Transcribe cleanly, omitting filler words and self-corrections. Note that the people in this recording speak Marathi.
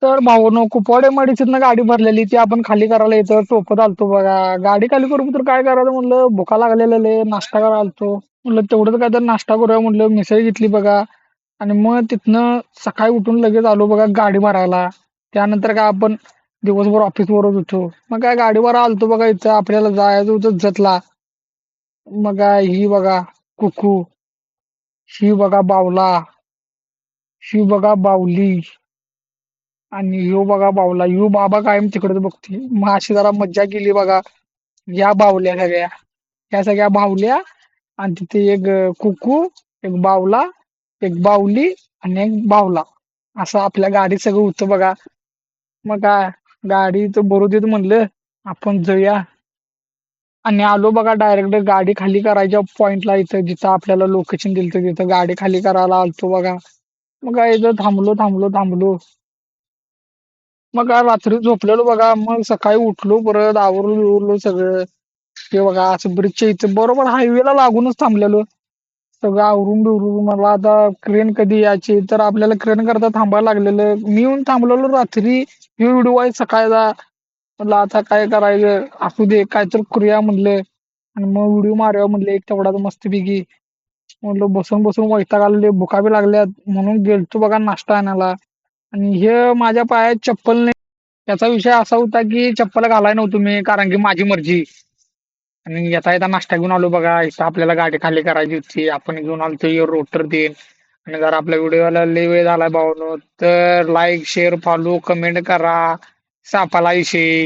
तर भाऊनो कुपवाडे मडीतनं गाडी भरलेली ती आपण खाली करायला येतं टोपत आलतो बघा. गाडी खाली करू तर काय करायचं म्हणलं, भुका लागलेलं लय, नाश्ता करायला आलतो म्हणलं, तेवढंच काय तर नाश्ता करूया म्हणलं, मिसळ घेतली बघा. आणि मग तिथनं सकाळी उठून लगेच आलो बघा गाडी भरायला. त्यानंतर काय आपण दिवसभर ऑफिसवरच होतो, मग काय गाडीवर आलतो बघा. इथं आपल्याला जायचं होतं जतला. मग काय ही बघा कुकू, ही बघा बावला, ही बघा बावली, आणि ह्यो बघा बावला. ह्यो बाबा कायम तिकडेच बघते. मग अशी जरा मज्जा केली बघा. या बावल्या सगळ्या, या सगळ्या बावल्या. आणि तिथे एक कुकू, एक बावला, एक बावली आणि एक बावला, असं आपल्या गाडीत सगळं होतं बघा. मग काय गाडी तर भरू देत म्हणलं, आपण जाऊया. आणि आलो बघा डायरेक्ट गाडी खाली करायच्या पॉइंटला, इथं जिथं आपल्याला लोकेशन दिलं तिथं गाडी खाली करायला आलतो बघा. मग काय इथं थांबलो थांबलो थांबलो. मग काय रात्री झोपलेलो बघा. मग सकाळी उठलो, परत आवरलो बिवरलो सगळं. ते बघा असं ब्रिजच्या इथं बरोबर हायवेला लागूनच थांबलेलो. सगळं आवरून बिवरून मला आता क्रेन कधी यायची, तर आपल्याला क्रेन करता थांबायला लागलेलं. मी येऊन थांबलेलो रात्री. ही व्हिडिओ आहे सकाळचा. म्हणलं आता काय करायचं, असू दे काय तर करूया म्हणलं. आणि मग व्हिडिओ मारूया म्हणलं एक तेवढा मस्तपैकी. म्हणलं बसून बसून वैताग आलेले, भुका बी लागल्यात, म्हणून गेलतो बघा नाश्ता आणायला. आणि हे माझ्या पायात चप्पल नाही. त्याचा विषय असा होता की चप्पल घालाय नव्हतो मी, कारण की माझी मर्जी. आणि येता येता नाश्ता घेऊन आलो बघा. इथं आपल्याला गाडी खाली करायची होती, आपण घेऊन आलतो रोटर देन. आणि जर आपल्या व्हिडिओला लय वेळ झालाय भावानो, तर लाईक शेअर फॉलो कमेंट करा. सापाला विषयी